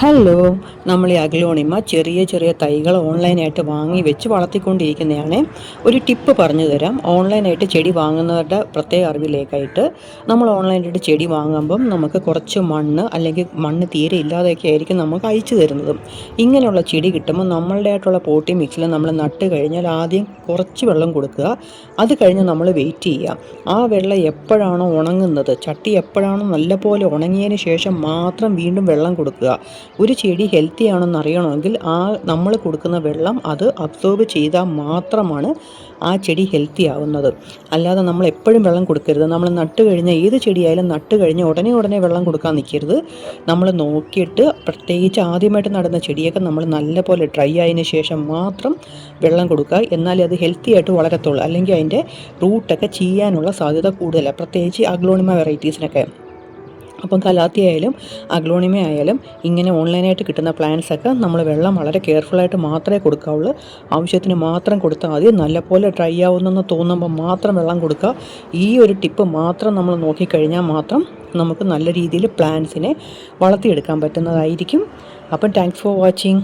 Hello, നമ്മൾ ഈ aglaonema ചെറിയ ചെറിയ തൈകൾ ഓൺലൈനായിട്ട് വാങ്ങി വെച്ച് വളർത്തിക്കൊണ്ടിരിക്കുന്നതാണ്. ഒരു ടിപ്പ് പറഞ്ഞു തരാം. ഓൺലൈനായിട്ട് ചെടി വാങ്ങുന്നവരുടെ പ്രത്യേക അറിവിലേക്കായിട്ട്, നമ്മൾ ഓൺലൈനായിട്ട് ചെടി വാങ്ങുമ്പം നമുക്ക് കുറച്ച് മണ്ണ് അല്ലെങ്കിൽ മണ്ണ് തീരെ ഇല്ലാതെയൊക്കെ ആയിരിക്കും നമുക്ക് അയച്ചു തരുന്നതും. ഇങ്ങനെയുള്ള ചെടി കിട്ടുമ്പോൾ നമ്മളുടെ ആയിട്ടുള്ള പോട്ടി മിക്സിൽ നമ്മൾ നട്ട് കഴിഞ്ഞാൽ ആദ്യം കുറച്ച് വെള്ളം കൊടുക്കുക. അത് കഴിഞ്ഞ് നമ്മൾ വെയിറ്റ് ചെയ്യുക. ആ വെള്ളം എപ്പോഴാണോ ഉണങ്ങുന്നത്, ചട്ടി എപ്പോഴാണോ നല്ലപോലെ ഉണങ്ങിയതിന് ശേഷം മാത്രം വീണ്ടും വെള്ളം കൊടുക്കുക. ഒരു ചെടി ഹെൽത്തി ആണെന്ന് അറിയണമെങ്കിൽ നമ്മൾ കൊടുക്കുന്ന വെള്ളം അത് അബ്സോർബ് ചെയ്താൽ മാത്രമാണ് ആ ചെടി ഹെൽത്തി ആവുന്നത്. അല്ലാതെ നമ്മൾ എപ്പോഴും വെള്ളം കൊടുക്കരുത്. നമ്മൾ നട്ട് കഴിഞ്ഞാൽ ഏത് ചെടിയായാലും നട്ട് കഴിഞ്ഞ് ഉടനെ വെള്ളം കൊടുക്കാൻ നിൽക്കരുത്. നമ്മൾ നോക്കിയിട്ട്, പ്രത്യേകിച്ച് ആദ്യമായിട്ട് നടുന്ന ചെടിയൊക്കെ നമ്മൾ നല്ലപോലെ ഡ്രൈ ആയതിന് ശേഷം മാത്രം വെള്ളം കൊടുക്കുക. എന്നാലേ അത് ഹെൽത്തി ആയിട്ട് വളരത്തുള്ളൂ. അല്ലെങ്കിൽ അതിൻ്റെ റൂട്ടൊക്കെ ചീയാനുള്ള സാധ്യത കൂടുതലാണ്, പ്രത്യേകിച്ച് അഗ്ലോണിമ വെറൈറ്റീസിനൊക്കെ. അപ്പം കലാത്തി ആയാലും അഗ്ലോണിമ ആയാലും ഇങ്ങനെ ഓൺലൈനായിട്ട് കിട്ടുന്ന പ്ലാന്റ്സൊക്കെ നമ്മൾ വെള്ളം വളരെ കെയർഫുള്ളായിട്ട് മാത്രമേ കൊടുക്കാവുള്ളൂ. ആവശ്യത്തിന് മാത്രം കൊടുത്താൽ മതി. നല്ലപോലെ ഡ്രൈ ആവുന്നെന്ന് തോന്നുമ്പോൾ മാത്രം വെള്ളം കൊടുക്കുക. ഈ ഒരു ടിപ്പ് മാത്രം നമ്മൾ നോക്കിക്കഴിഞ്ഞാൽ മാത്രം നമുക്ക് നല്ല രീതിയിൽ പ്ലാന്റ്സിനെ വളർത്തിയെടുക്കാൻ പറ്റുന്നതായിരിക്കും. അപ്പം താങ്ക്സ് ഫോർ വാച്ചിങ്.